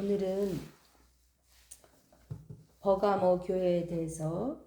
오늘은 버가모 교회에 대해서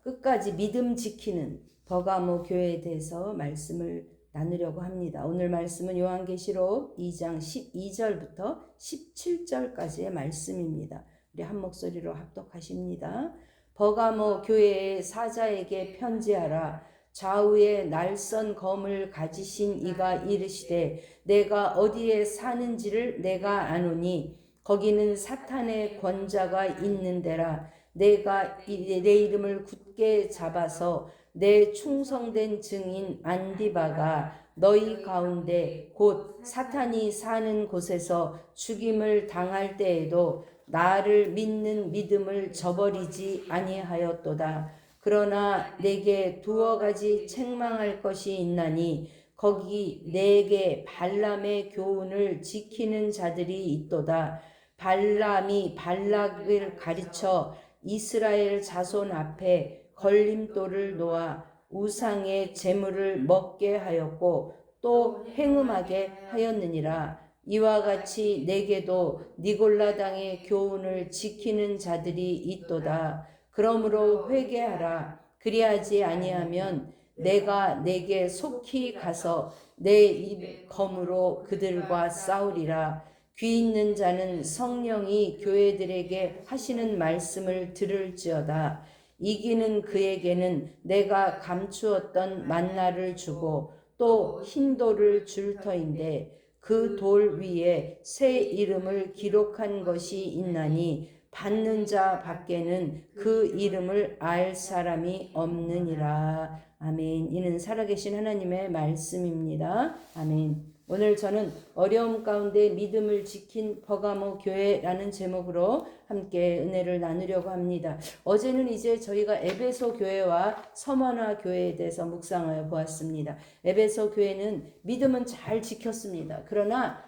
끝까지 믿음 지키는 버가모 교회에 대해서 말씀을 나누려고 합니다. 오늘 말씀은 요한계시록 2장 12절부터 17절까지의 말씀입니다. 우리 한 목소리로 합독하십니다. 버가모 교회의 사자에게 편지하라. 좌우에 날선 검을 가지신 이가 이르시되 내가 어디에 사는지를 내가 아노니 거기는 사탄의 권자가 있는 데라. 내가 내 이름을 굳게 잡아서 내 충성된 증인 안디바가 너희 가운데 곧 사탄이 사는 곳에서 죽임을 당할 때에도 나를 믿는 믿음을 저버리지 아니하였도다. 그러나 내게 두어 가지 책망할 것이 있나니 거기 내게 발람의 교훈을 지키는 자들이 있도다. 발람이 발락을 가르쳐 이스라엘 자손 앞에 걸림돌을 놓아 우상의 제물을 먹게 하였고 또 행음하게 하였느니라. 이와 같이 내게도 니골라당의 교훈을 지키는 자들이 있도다. 그러므로 회개하라. 그리하지 아니하면 내가 내게 속히 가서 내 입 검으로 그들과 싸우리라. 귀 있는 자는 성령이 교회들에게 하시는 말씀을 들을지어다. 이기는 그에게는 내가 감추었던 만나를 주고 또 흰 돌을 줄 터인데 그 돌 위에 새 이름을 기록한 것이 있나니 받는 자 밖에는 그 이름을 알 사람이 없느니라. 아멘. 이는 살아계신 하나님의 말씀입니다. 아멘. 오늘 저는 어려움 가운데 믿음을 지킨 버가모 교회라는 제목으로 함께 은혜를 나누려고 합니다. 어제는 이제 저희가 에베소 교회와 서머나 교회에 대해서 묵상하여 보았습니다. 에베소 교회는 믿음은 잘 지켰습니다. 그러나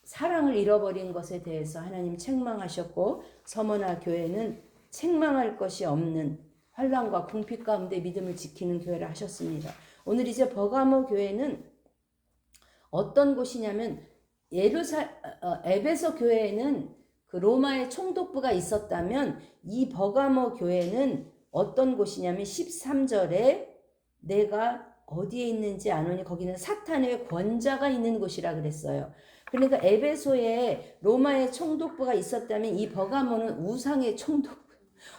사랑을 잃어버린 것에 대해서 하나님 책망하셨고, 서머나 교회는 책망할 것이 없는 환난과 궁핍 가운데 믿음을 지키는 교회를 하셨습니다. 오늘 이제 버가모 교회는 어떤 곳이냐면 에베소 교회에는 그 로마의 총독부가 있었다면 이 버가모 교회는 어떤 곳이냐면 13절에 내가 어디에 있는지 아노니 거기는 사탄의 권자가 있는 곳이라 그랬어요. 그러니까 에베소에 로마의 총독부가 있었다면 이 버가모는 우상의 총독부,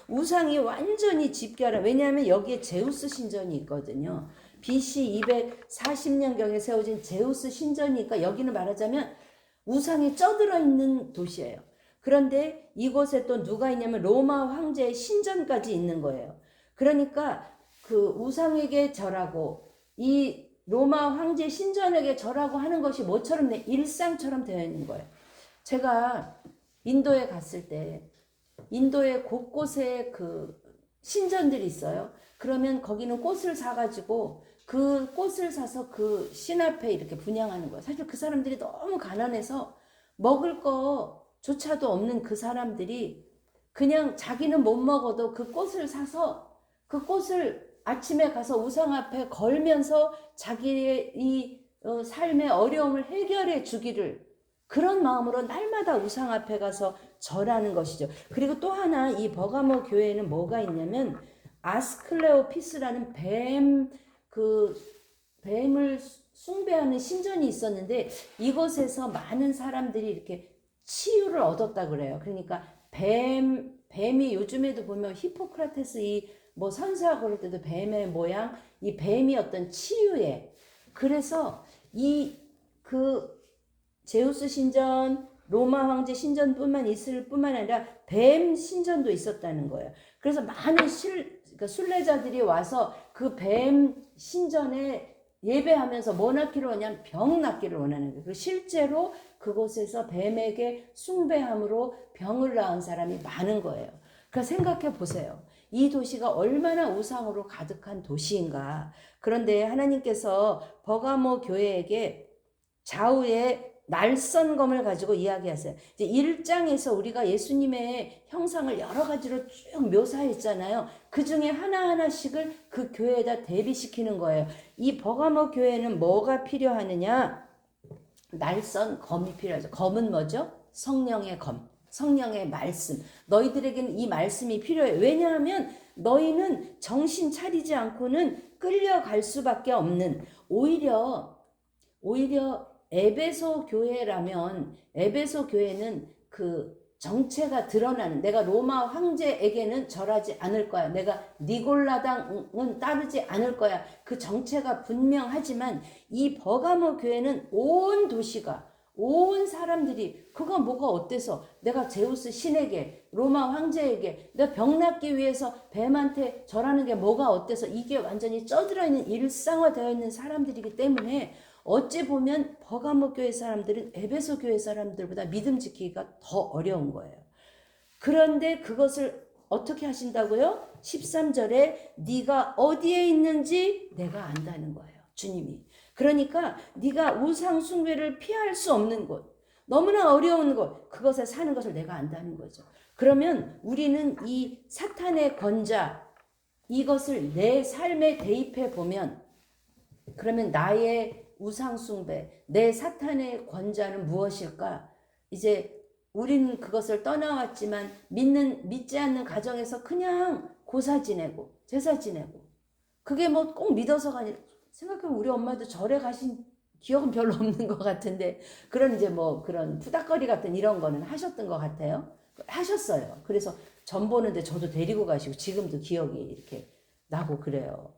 우상이 완전히 집결한, 왜냐하면 여기에 제우스 신전이 있거든요. BC 240년경에 세워진 제우스 신전이니까 여기는 말하자면 우상이 쪄들어 있는 도시예요. 그런데 이곳에 또 누가 있냐면 로마 황제의 신전까지 있는 거예요. 그러니까 그 우상에게 절하고 이 로마 황제 신전에게 절하고 하는 것이 뭐처럼 일상처럼 되어 있는 거예요. 제가 인도에 갔을 때 인도에 곳곳에 그 신전들이 있어요. 그러면 거기는 꽃을 사가지고 그 꽃을 사서 그 신 앞에 이렇게 분향하는 거예요. 사실 그 사람들이 너무 가난해서 먹을 거조차도 없는 그 사람들이 그냥 자기는 못 먹어도 그 꽃을 사서 그 꽃을 아침에 가서 우상 앞에 걸면서 자기의 이 삶의 어려움을 해결해 주기를, 그런 마음으로 날마다 우상 앞에 가서 절하는 것이죠. 그리고 또 하나 이 버가모 교회에는 뭐가 있냐면 아스클레오피스라는 뱀을 숭배하는 신전이 있었는데 이곳에서 많은 사람들이 이렇게 치유를 얻었다 그래요. 그러니까 뱀이 요즘에도 보면 히포크라테스 뭐 선사 그럴 때도 뱀의 모양, 이 뱀이 어떤 치유에, 그래서 제우스 신전, 로마 황제 신전뿐만 있을 뿐만 아니라 뱀 신전도 있었다는 거예요. 그래서 많은 그러니까 순례자들이 와서 그 뱀 신전에 예배하면서 뭐 낳기를 원하냐면 병 낫기를 원하는 거예요. 그리고 실제로 그곳에서 뱀에게 숭배함으로 병을 낳은 사람이 많은 거예요. 그러니까 생각해 보세요. 이 도시가 얼마나 우상으로 가득한 도시인가. 그런데 하나님께서 버가모 교회에게 좌우에 날선 검을 가지고 이야기하세요. 이제 1장에서 우리가 예수님의 형상을 여러 가지로 쭉 묘사했잖아요. 그 중에 하나하나씩을 그 교회에다 대비시키는 거예요. 이 버가모 교회는 뭐가 필요하느냐? 날선 검이 필요하죠. 검은 뭐죠? 성령의 검, 성령의 말씀. 너희들에게는 이 말씀이 필요해. 왜냐하면 너희는 정신 차리지 않고는 끌려갈 수밖에 없는, 오히려 에베소 교회라면, 에베소 교회는 그 정체가 드러나는, 내가 로마 황제에게는 절하지 않을 거야, 내가 니골라당은 따르지 않을 거야, 그 정체가 분명하지만 이 버가모 교회는 온 도시가, 온 사람들이 그거 뭐가 어때서, 내가 제우스 신에게, 로마 황제에게 내가 병 낫기 위해서 뱀한테 절하는 게 뭐가 어때서, 이게 완전히 쪄들어 있는, 일상화되어 있는 사람들이기 때문에 어찌 보면 버가모 교회 사람들은 에베소 교회 사람들보다 믿음 지키기가 더 어려운 거예요. 그런데 그것을 어떻게 하신다고요? 13절에 네가 어디에 있는지 내가 안다는 거예요, 주님이. 그러니까 네가 우상 숭배를 피할 수 없는 곳, 너무나 어려운 곳, 그것에 사는 것을 내가 안다는 거죠. 그러면 우리는 이 사탄의 권자, 이것을 내 삶에 대입해 보면, 그러면 나의 우상 숭배, 내 사탄의 권자는 무엇일까? 이제 우리는 그것을 떠나왔지만 믿지 않는 가정에서 그냥 고사 지내고 제사 지내고, 그게 뭐 꼭 믿어서가 아니라, 생각해보면 우리 엄마도 절에 가신 기억은 별로 없는 것 같은데, 그런 이제 뭐 그런 푸닥거리 같은 이런 거는 하셨던 것 같아요. 하셨어요. 그래서 전 보는데 저도 데리고 가시고 지금도 기억이 이렇게 나고 그래요.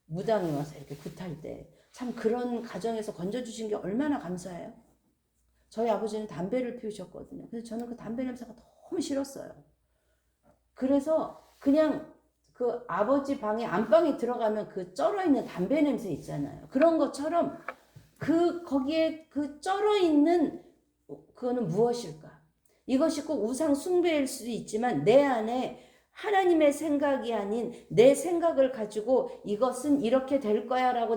무당이 와서 이렇게 굿할 때 참 그런 가정에서 건져주신 게 얼마나 감사해요. 저희 아버지는 담배를 피우셨거든요. 그래서 저는 그 담배 냄새가 너무 싫었어요. 그래서 그냥 그 아버지 방에 안방에 들어가면 그 쩔어있는 담배 냄새 있잖아요. 그런 것처럼 거기에 그 쩔어있는 그거는 무엇일까? 이것이 꼭 우상 숭배일 수도 있지만 내 안에 하나님의 생각이 아닌 내 생각을 가지고 이것은 이렇게 될 거야 라고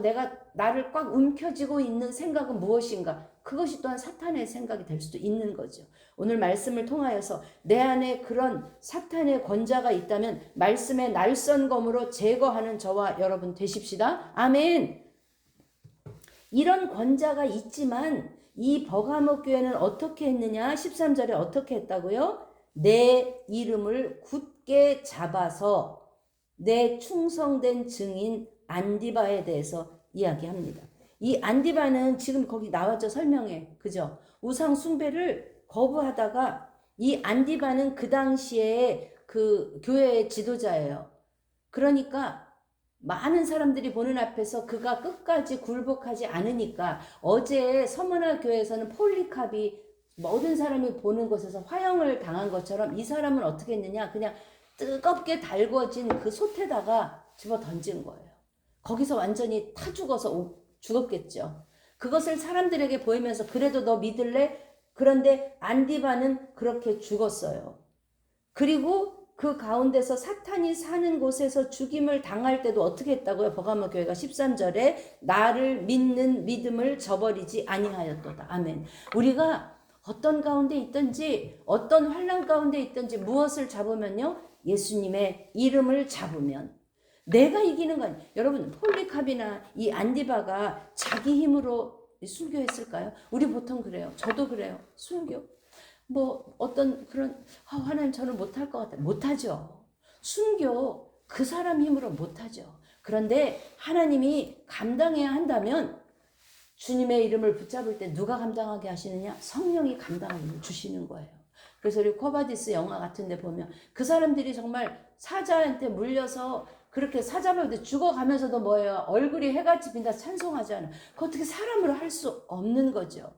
나를 꽉 움켜쥐고 있는 생각은 무엇인가? 그것이 또한 사탄의 생각이 될 수도 있는 거죠. 오늘 말씀을 통하여서 내 안에 그런 사탄의 권자가 있다면 말씀의 날선 검으로 제거하는 저와 여러분 되십시다. 아멘. 이런 권자가 있지만 이 버가모 교회는 어떻게 했느냐? 13절에 어떻게 했다고요? 내 이름을 굳게 잡아서 내 충성된 증인 안디바에 대해서 이야기합니다. 이 안디바는 지금 거기 나왔죠, 설명에. 그죠? 우상 숭배를 거부하다가, 이 안디바는 그 당시에 그 교회의 지도자예요. 그러니까 많은 사람들이 보는 앞에서 그가 끝까지 굴복하지 않으니까, 어제 서문화 교회에서는 폴리캅이 모든 사람이 보는 곳에서 화형을 당한 것처럼 이 사람은 어떻게 했느냐, 그냥 뜨겁게 달궈진 그 솥에다가 집어 던진 거예요. 거기서 완전히 타 죽었겠죠. 그것을 사람들에게 보이면서 그래도 너 믿을래? 그런데 안디바는 그렇게 죽었어요. 그리고 그 가운데서 사탄이 사는 곳에서 죽임을 당할 때도 어떻게 했다고요? 버가모 교회가 13절에 나를 믿는 믿음을 저버리지 아니하였도다. 아멘. 우리가 어떤 가운데 있든지, 어떤 환난 가운데 있든지 무엇을 잡으면요? 예수님의 이름을 잡으면 내가 이기는 거 아니에요. 여러분, 폴리캅이나 이 안디바가 자기 힘으로 순교했을까요? 우리 보통 그래요. 저도 그래요. 순교. 뭐 어떤 그런, 하나님 저는 못할 것 같아요. 못하죠. 순교 그 사람 힘으로 못하죠. 그런데 하나님이 감당해야 한다면 주님의 이름을 붙잡을 때 누가 감당하게 하시느냐? 성령이 감당하게 주시는 거예요. 그래서 우리 코바디스 영화 같은 데 보면 그 사람들이 정말 사자한테 물려서 그렇게 사자마다 죽어가면서도 뭐예요? 얼굴이 해같이 빈다 찬송하잖아요. 그거 어떻게 사람으로 할 수 없는 거죠.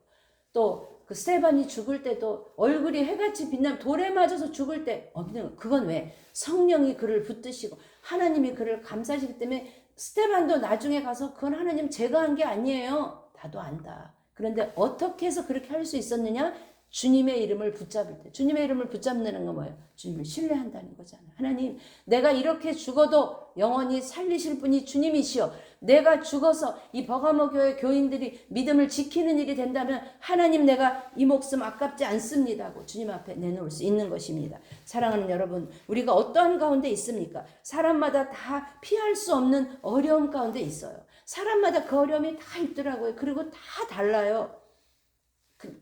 또 그 스테반이 죽을 때도 얼굴이 해같이 빛나면 돌에 맞아서 죽을 때 없는 거. 그건 왜? 성령이 그를 붙드시고 하나님이 그를 감싸시기 때문에. 스테반도 나중에 가서 그건 하나님 제가 한 게 아니에요. 나도 안다. 그런데 어떻게 해서 그렇게 할 수 있었느냐? 주님의 이름을 붙잡을 때. 주님의 이름을 붙잡는 건 뭐예요? 주님을 신뢰한다는 거잖아요. 하나님, 내가 이렇게 죽어도 영원히 살리실 분이 주님이시여. 내가 죽어서 이 버가모 교회 교인들이 믿음을 지키는 일이 된다면 하나님, 내가 이 목숨 아깝지 않습니다 하고 주님 앞에 내놓을 수 있는 것입니다. 사랑하는 여러분, 우리가 어떠한 가운데 있습니까? 사람마다 다 피할 수 없는 어려움 가운데 있어요. 사람마다 그 어려움이 다 있더라고요. 그리고 다 달라요.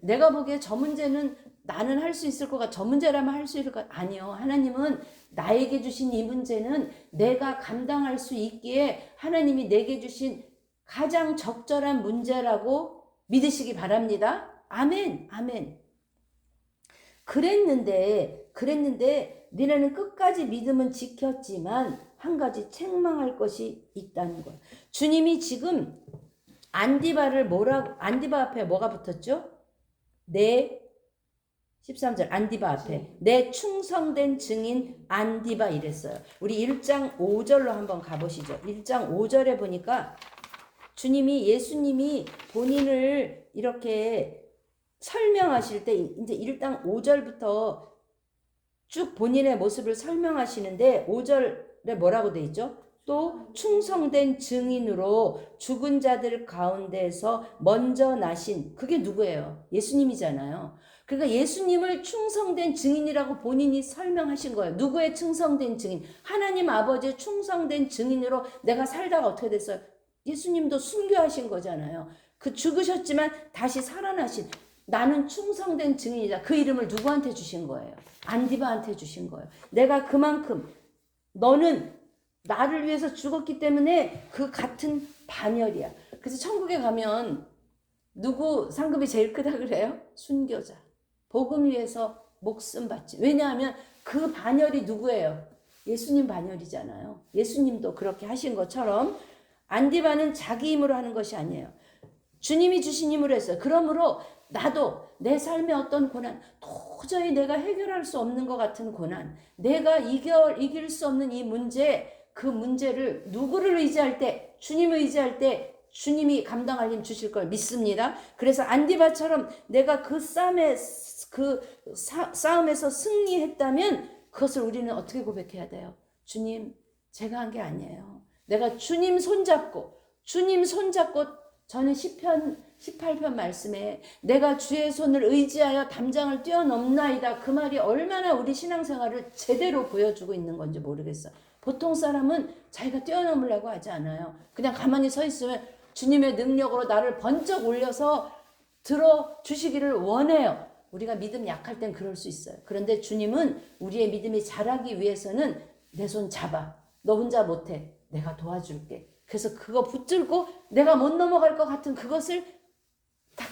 내가 보기에 저 문제는 나는 할 수 있을 것 같아. 저 문제라면 할 수 있을 것 같아. 아니요. 하나님은 나에게 주신 이 문제는 내가 감당할 수 있기에 하나님이 내게 주신 가장 적절한 문제라고 믿으시기 바랍니다. 아멘. 아멘. 그랬는데 니네는 끝까지 믿음은 지켰지만 한 가지 책망할 것이 있다는 거예요. 주님이 지금 안디바 앞에 뭐가 붙었죠? 내 13절 안디바 앞에 내 충성된 증인 안디바 이랬어요. 우리 1장 5절로 한번 가보시죠. 1장 5절에 보니까 예수님이 본인을 이렇게 설명하실 때 이제 1장 5절부터 쭉 본인의 모습을 설명하시는데 5절에 뭐라고 돼 있죠? 또 충성된 증인으로 죽은 자들 가운데서 먼저 나신 그게 누구예요? 예수님이잖아요. 그러니까 예수님을 충성된 증인이라고 본인이 설명하신 거예요. 누구의 충성된 증인? 하나님 아버지의 충성된 증인으로 내가 살다가 어떻게 됐어요? 예수님도 순교하신 거잖아요. 그 죽으셨지만 다시 살아나신 나는 충성된 증인이다. 그 이름을 누구한테 주신 거예요? 안디바한테 주신 거예요. 내가 그만큼 너는 나를 위해서 죽었기 때문에 그 같은 반열이야. 그래서 천국에 가면 누구 상급이 제일 크다 그래요? 순교자. 복음 위해서 목숨 바치. 왜냐하면 그 반열이 누구예요? 예수님 반열이잖아요. 예수님도 그렇게 하신 것처럼 안디바는 자기 힘으로 하는 것이 아니에요. 주님이 주신 힘으로 했어요. 그러므로 나도 내 삶의 어떤 고난, 도저히 내가 해결할 수 없는 것 같은 고난, 내가 이길 수 없는 이 문제, 그 문제를 누구를 의지할 때, 주님을 의지할 때 주님이 감당할 힘 주실 걸 믿습니다. 그래서 안디바처럼 내가 그 싸움에서 승리했다면 그것을 우리는 어떻게 고백해야 돼요? 주님, 제가 한 게 아니에요. 내가 주님 손잡고 저는 시편 18편 말씀에 내가 주의 손을 의지하여 담장을 뛰어넘나이다. 그 말이 얼마나 우리 신앙생활을 제대로 보여주고 있는 건지 모르겠어요. 보통 사람은 자기가 뛰어넘으려고 하지 않아요. 그냥 가만히 서 있으면 주님의 능력으로 나를 번쩍 올려서 들어주시기를 원해요. 우리가 믿음 약할 땐 그럴 수 있어요. 그런데 주님은 우리의 믿음이 자라기 위해서는 내 손 잡아. 너 혼자 못해. 내가 도와줄게. 그래서 그거 붙들고 내가 못 넘어갈 것 같은 그것을 딱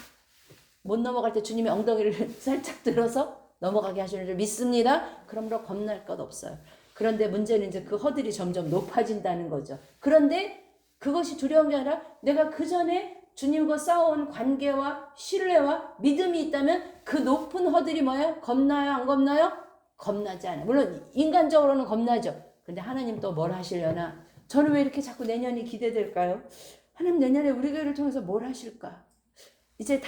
못 넘어갈 때 주님의 엉덩이를 살짝 들어서 넘어가게 하시는 줄 믿습니다. 그러므로 겁날 것 없어요. 그런데 문제는 이제 그 허들이 점점 높아진다는 거죠. 그런데 그것이 두려운 게 아니라 내가 그 전에 주님과 싸워온 관계와 신뢰와 믿음이 있다면 그 높은 허들이 뭐예요? 겁나요? 안 겁나요? 겁나지 않아요. 물론 인간적으로는 겁나죠. 근데 하나님 또 뭘 하시려나? 저는 왜 이렇게 자꾸 내년이 기대될까요? 하나님 내년에 우리 교회를 통해서 뭘 하실까? 이제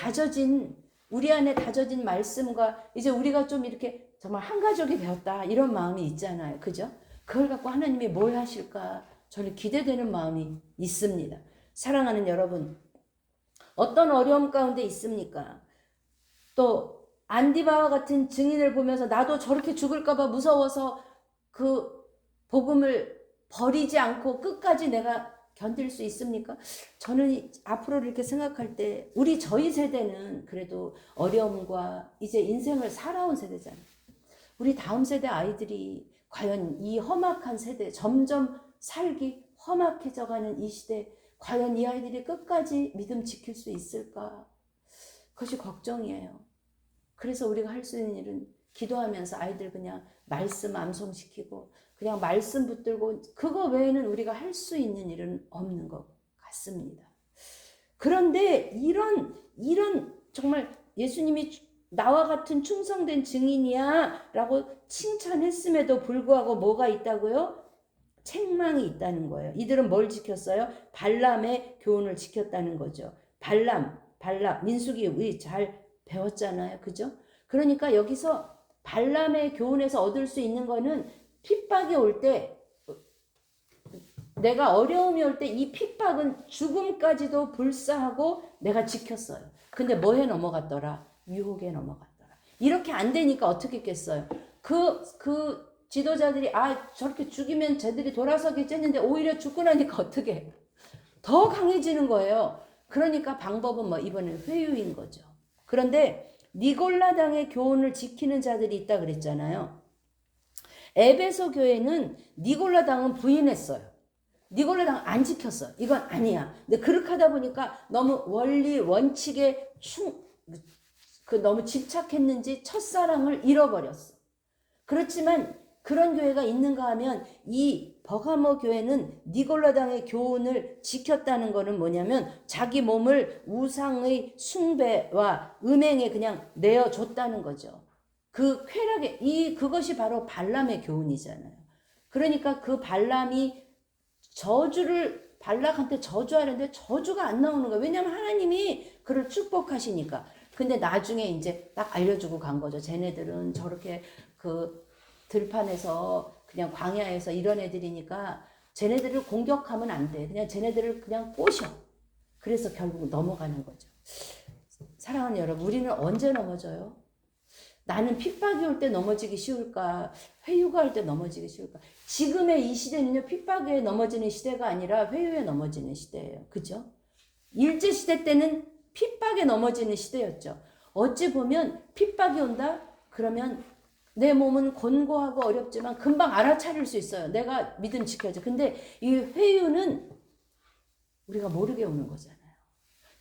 우리 안에 다져진 말씀과 이제 우리가 좀 이렇게 정말 한 가족이 되었다 이런 마음이 있잖아요. 그죠? 그걸 갖고 하나님이 뭘 하실까? 저는 기대되는 마음이 있습니다. 사랑하는 여러분, 어떤 어려움 가운데 있습니까? 또 안디바와 같은 증인을 보면서 나도 저렇게 죽을까봐 무서워서 그 복음을 버리지 않고 끝까지 내가 견딜 수 있습니까? 저는 앞으로 이렇게 생각할 때 저희 세대는 그래도 어려움과 이제 인생을 살아온 세대잖아요. 우리 다음 세대 아이들이 과연 이 험악한 세대, 점점 살기 험악해져가는 이 시대, 과연 이 아이들이 끝까지 믿음 지킬 수 있을까? 그것이 걱정이에요. 그래서 우리가 할 수 있는 일은 기도하면서 아이들 그냥 말씀 암송시키고 그냥 말씀 붙들고 그거 외에는 우리가 할 수 있는 일은 없는 것 같습니다. 그런데 이런 정말 예수님이 나와 같은 충성된 증인이야 라고 칭찬했음에도 불구하고 뭐가 있다고요? 책망이 있다는 거예요. 이들은 뭘 지켰어요? 발람의 교훈을 지켰다는 거죠. 발람 민수기 우리 잘 배웠잖아요. 그죠? 그러니까 여기서 발람의 교훈에서 얻을 수 있는 거는 핍박이 올 때, 내가 어려움이 올 때 이 핍박은 죽음까지도 불사하고 내가 지켰어요. 근데 뭐에 넘어갔더라? 유혹에 넘어갔더라. 이렇게 안 되니까 어떻게 했겠어요? 그 지도자들이 저렇게 죽이면 쟤들이 돌아서겠지 했는데 오히려 죽고 나니까 어떻게 해요? 더 강해지는 거예요. 그러니까 방법은 이번엔 회유인 거죠. 그런데 니골라당의 교훈을 지키는 자들이 있다 그랬잖아요. 에베소 교회는 니골라당은 부인했어요. 니골라당 안 지켰어. 이건 아니야. 근데 그렇게 하다 보니까 너무 원리 원칙에 너무 집착했는지 첫사랑을 잃어버렸어. 그렇지만 그런 교회가 있는가 하면 이 버가모 교회는 니골라당의 교훈을 지켰다는 것은 뭐냐면 자기 몸을 우상의 숭배와 음행에 그냥 내어줬다는 거죠. 그 쾌락에 그것이 바로 발람의 교훈이잖아요. 그러니까 그 발람이 발락한테 저주하려는데 저주가 안 나오는 거예요. 왜냐하면 하나님이 그를 축복하시니까. 근데 나중에 이제 딱 알려주고 간 거죠. 쟤네들은 저렇게 그 들판에서 그냥 광야에서 이런 애들이니까 쟤네들을 공격하면 안 돼. 그냥 쟤네들을 그냥 꼬셔. 그래서 결국 넘어가는 거죠. 사랑하는 여러분, 우리는 언제 넘어져요? 나는 핍박이 올 때 넘어지기 쉬울까? 회유가 올 때 넘어지기 쉬울까? 지금의 이 시대는요, 핍박에 넘어지는 시대가 아니라 회유에 넘어지는 시대예요. 그죠? 일제시대 때는 핍박에 넘어지는 시대였죠. 어찌 보면 핍박이 온다? 그러면 내 몸은 곤고하고 어렵지만 금방 알아차릴 수 있어요. 내가 믿음 지켜야죠. 근데 이 회유는 우리가 모르게 오는 거잖아요.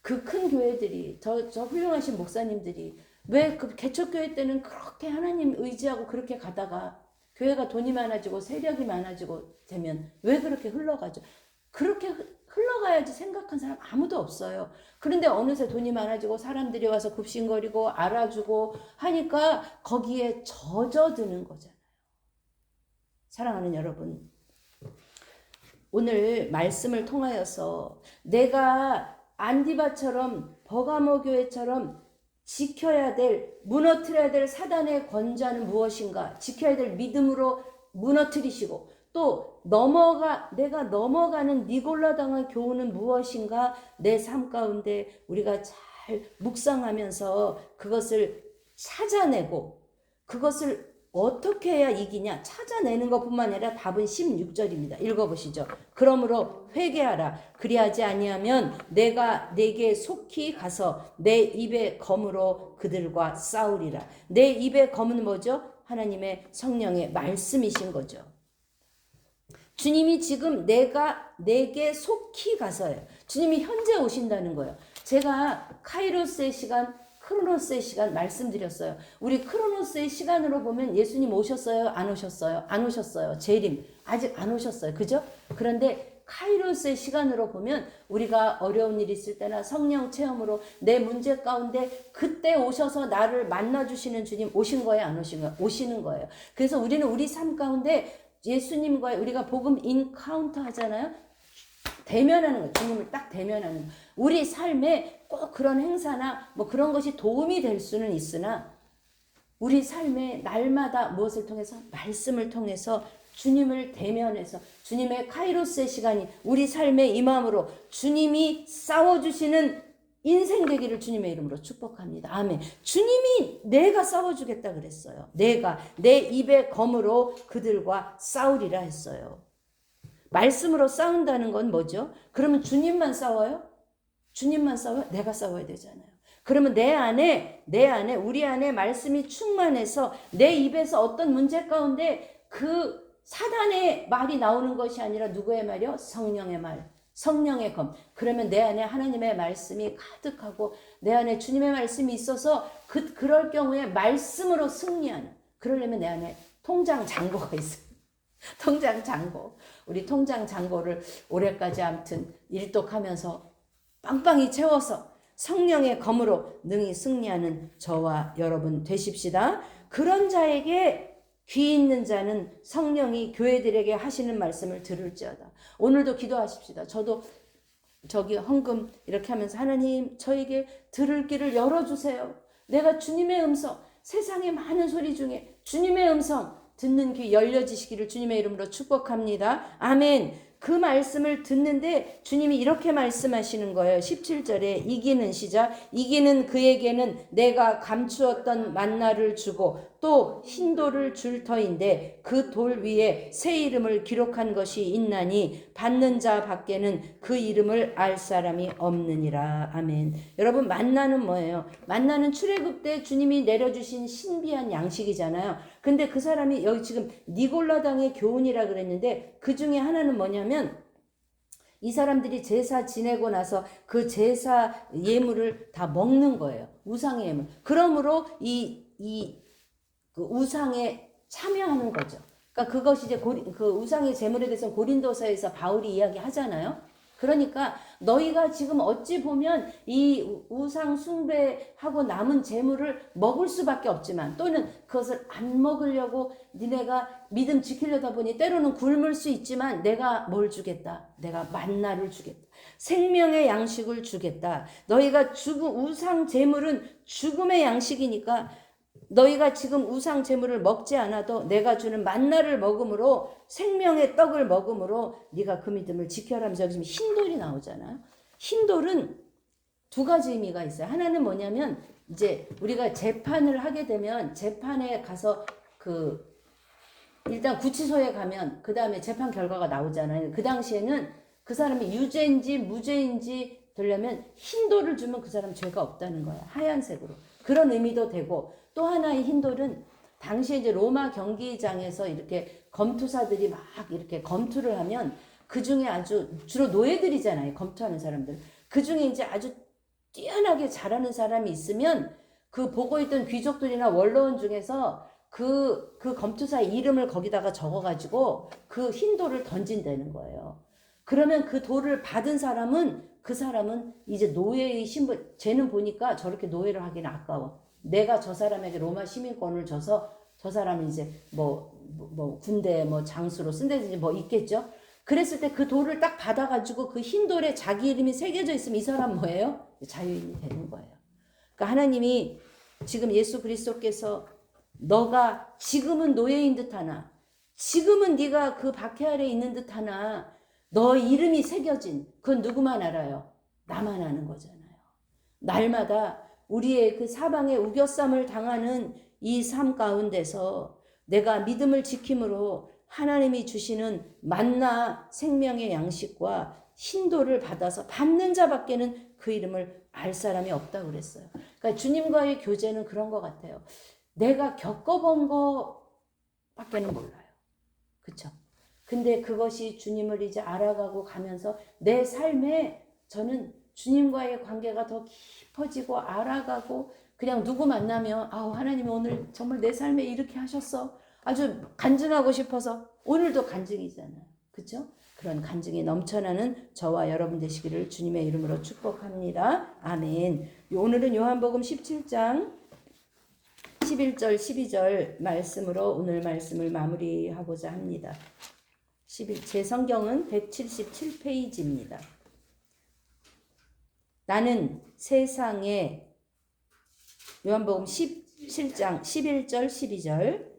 그 큰 교회들이, 저 훌륭하신 목사님들이 왜 그 개척교회 때는 그렇게 하나님 의지하고 그렇게 가다가 교회가 돈이 많아지고 세력이 많아지고 되면 왜 그렇게 흘러가죠? 그렇게 흘러가야지 생각한 사람 아무도 없어요. 그런데 어느새 돈이 많아지고 사람들이 와서 굽신거리고 알아주고 하니까 거기에 젖어드는 거잖아요. 사랑하는 여러분, 오늘 말씀을 통하여서 내가 안디바처럼 버가모 교회처럼 지켜야 될, 무너뜨려야 될 사단의 권좌는 무엇인가? 지켜야 될 믿음으로 무너뜨리시고 또 내가 넘어가는 니골라당의 교훈은 무엇인가? 내 삶 가운데 우리가 잘 묵상하면서 그것을 찾아내고 그것을 어떻게 해야 이기냐? 찾아내는 것뿐만 아니라 답은 16절입니다. 읽어보시죠. 그러므로 회개하라. 그리하지 아니하면 내가 내게 속히 가서 내 입의 검으로 그들과 싸우리라. 내 입의 검은 뭐죠? 하나님의 성령의 말씀이신 거죠. 주님이 지금 내게 속히 가서요. 주님이 현재 오신다는 거예요. 제가 카이로스의 시간, 크로노스의 시간 말씀드렸어요. 우리 크로노스의 시간으로 보면 예수님 오셨어요? 안 오셨어요? 안 오셨어요. 재림 아직 안 오셨어요. 그죠? 그런데 카이로스의 시간으로 보면 우리가 어려운 일 있을 때나 성령 체험으로 내 문제 가운데 그때 오셔서 나를 만나주시는 주님 오신 거예요? 안 오신 거예요? 오시는 거예요. 그래서 우리는 우리 삶 가운데 예수님과 우리가 복음 인카운터 하잖아요. 대면하는 거예요. 주님을 딱 대면하는 거예요. 우리 삶에 꼭 그런 행사나 뭐 그런 것이 도움이 될 수는 있으나 우리 삶에 날마다 무엇을 통해서? 말씀을 통해서 주님을 대면해서 주님의 카이로스의 시간이 우리 삶에 임함으로 주님이 싸워주시는 인생 되기를 주님의 이름으로 축복합니다. 아멘. 주님이 내가 싸워주겠다 그랬어요. 내가 내 입의 검으로 그들과 싸우리라 했어요. 말씀으로 싸운다는 건 뭐죠? 그러면 주님만 싸워요? 주님만 싸워요? 내가 싸워야 되잖아요. 그러면 우리 안에 말씀이 충만해서 내 입에서 어떤 문제 가운데 그 사단의 말이 나오는 것이 아니라 누구의 말이요? 성령의 말, 성령의 검. 그러면 내 안에 하나님의 말씀이 가득하고 내 안에 주님의 말씀이 있어서 그럴 경우에 말씀으로 승리하는, 그러려면 내 안에 통장 잔고가 있어요. 통장 잔고. 우리 통장 잔고를 올해까지 아무튼 일독하면서 빵빵히 채워서 성령의 검으로 능히 승리하는 저와 여러분 되십시다. 그런 자에게 귀 있는 자는 성령이 교회들에게 하시는 말씀을 들을지어다. 오늘도 기도하십시다. 저도 헌금 이렇게 하면서 하나님 저에게 들을 귀를 열어주세요. 내가 주님의 음성, 세상의 많은 소리 중에 주님의 음성 듣는 귀 열려지시기를 주님의 이름으로 축복합니다. 아멘. 그 말씀을 듣는데 주님이 이렇게 말씀하시는 거예요. 17절에 이기는 시작. 이기는 그에게는 내가 감추었던 만나를 주고 또 흰돌을 줄 터인데 그 돌 위에 새 이름을 기록한 것이 있나니 받는 자 밖에는 그 이름을 알 사람이 없느니라. 아멘. 여러분, 만나는 뭐예요? 만나는 출애굽 때 주님이 내려주신 신비한 양식이잖아요. 근데 그 사람이 여기 지금 니골라당의 교훈이라 그랬는데 그 중에 하나는 뭐냐면 이 사람들이 제사 지내고 나서 그 제사 예물을 다 먹는 거예요. 우상의 예물. 그러므로 그 우상에 참여하는 거죠. 그러니까 그것이 이제 그 우상의 제물에 대해서 고린도서에서 바울이 이야기하잖아요. 그러니까 너희가 지금 어찌 보면 이 우상 숭배하고 남은 제물을 먹을 수밖에 없지만 또는 그것을 안 먹으려고 니네가 믿음 지키려다 보니 때로는 굶을 수 있지만 내가 뭘 주겠다. 내가 만나를 주겠다. 생명의 양식을 주겠다. 너희가 우상 제물은 죽음의 양식이니까 너희가 지금 우상 제물을 먹지 않아도 내가 주는 만나를 먹음으로 생명의 떡을 먹음으로 네가 그 믿음을 지켜라면서 여기 지금 흰돌이 나오잖아요. 흰돌은 두 가지 의미가 있어요. 하나는 뭐냐면 이제 우리가 재판을 하게 되면 재판에 가서 일단 구치소에 가면 그 다음에 재판 결과가 나오잖아요. 그 당시에는 그 사람이 유죄인지 무죄인지 되려면 흰돌을 주면 그 사람 죄가 없다는 거예요. 하얀색으로. 그런 의미도 되고 또 하나의 흰돌은 당시에 이제 로마 경기장에서 이렇게 검투사들이 막 이렇게 검투를 하면 그 중에 아주 주로 노예들이잖아요. 검투하는 사람들. 그 중에 이제 아주 뛰어나게 잘하는 사람이 있으면 그 보고 있던 귀족들이나 원로원 중에서 그 검투사의 이름을 거기다가 적어가지고 그 흰돌을 던진다는 거예요. 그러면 그 돌을 받은 사람은 그 사람은 이제 노예의 신분, 쟤는 보니까 저렇게 노예를 하기는 아까워. 내가 저 사람에게 로마 시민권을 줘서 저 사람은 이제 군대 장수로 쓴다든지 있겠죠. 그랬을 때 그 돌을 딱 받아가지고 그 흰 돌에 자기 이름이 새겨져 있으면 이 사람 뭐예요? 자유인이 되는 거예요. 그러니까 하나님이 지금 예수 그리스도께서 너가 지금은 노예인 듯하나 지금은 네가 그 박해 아래 있는 듯하나 너 이름이 새겨진 그건 누구만 알아요? 나만 아는 거잖아요. 날마다 우리의 그 사방에 우겨쌈을 당하는 이 삶 가운데서 내가 믿음을 지킴으로 하나님이 주시는 만나 생명의 양식과 흰돌을 받아서 받는 자밖에는 그 이름을 알 사람이 없다고 그랬어요. 그러니까 주님과의 교제는 그런 것 같아요. 내가 겪어본 거밖에는 몰라요. 그렇죠? 근데 그것이 주님을 이제 알아가고 가면서 내 삶에 저는 주님과의 관계가 더 깊어지고 알아가고 그냥 누구 만나면 하나님 오늘 정말 내 삶에 이렇게 하셨어. 아주 간증하고 싶어서 오늘도 간증이잖아요. 그렇죠? 그런 간증이 넘쳐나는 저와 여러분 되시기를 주님의 이름으로 축복합니다. 아멘. 오늘은 요한복음 17장 11절 12절 말씀으로 오늘 말씀을 마무리하고자 합니다. 제 성경은 177페이지입니다. 나는 세상에 요한복음 17장 11절 12절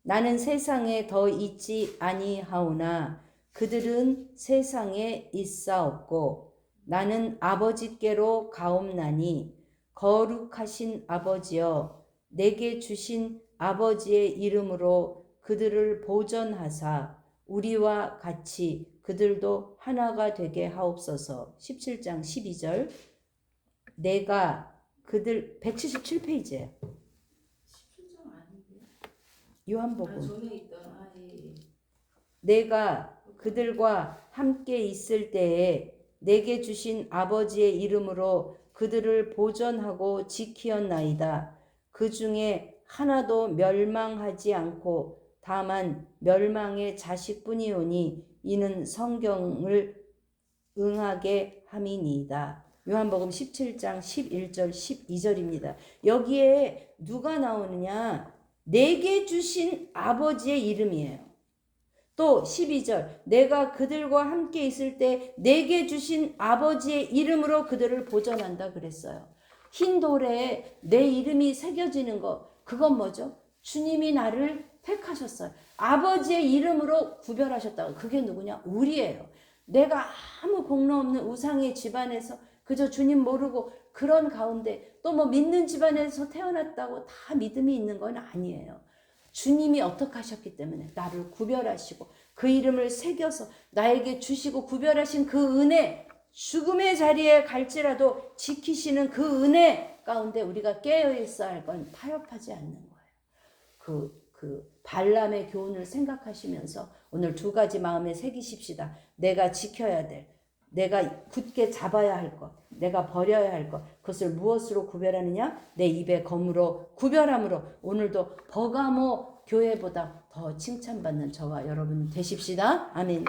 나는 세상에 더 있지 아니하오나 그들은 세상에 있사옵고 나는 아버지께로 가옵나니 거룩하신 아버지여 내게 주신 아버지의 이름으로 그들을 보전하사 우리와 같이 그들도 하나가 되게 하옵소서. 17장 12절 내가 그들 177페이지예요. 17장 아닌데요? 요한복음. 전에 있던 예. 내가 그들과 함께 있을 때에 내게 주신 아버지의 이름으로 그들을 보전하고 지키었나이다. 그 중에 하나도 멸망하지 않고 다만 멸망의 자식뿐이오니 이는 성경을 응하게 함이니이다. 요한복음 17장 11절 12절입니다. 여기에 누가 나오느냐? 내게 주신 아버지의 이름이에요. 또 12절 내가 그들과 함께 있을 때 내게 주신 아버지의 이름으로 그들을 보전한다 그랬어요. 흰 돌에 내 이름이 새겨지는 거 그건 뭐죠? 주님이 나를 택하셨어요. 아버지의 이름으로 구별하셨다고. 그게 누구냐? 우리예요. 내가 아무 공로 없는 우상의 집안에서 그저 주님 모르고 그런 가운데 또 뭐 믿는 집안에서 태어났다고 다 믿음이 있는 건 아니에요. 주님이 어떻게 하셨기 때문에 나를 구별하시고 그 이름을 새겨서 나에게 주시고 구별하신 그 은혜, 죽음의 자리에 갈지라도 지키시는 그 은혜 가운데 우리가 깨어 있어야 할 건 타협하지 않는 거예요. 그 발람의 교훈을 생각하시면서 오늘 두 가지 마음에 새기십시다. 내가 지켜야 될, 내가 굳게 잡아야 할 것, 내가 버려야 할 것, 그것을 무엇으로 구별하느냐? 내 입의 검으로 구별함으로 오늘도 버가모 교회보다 더 칭찬받는 저와 여러분 되십시다. 아멘.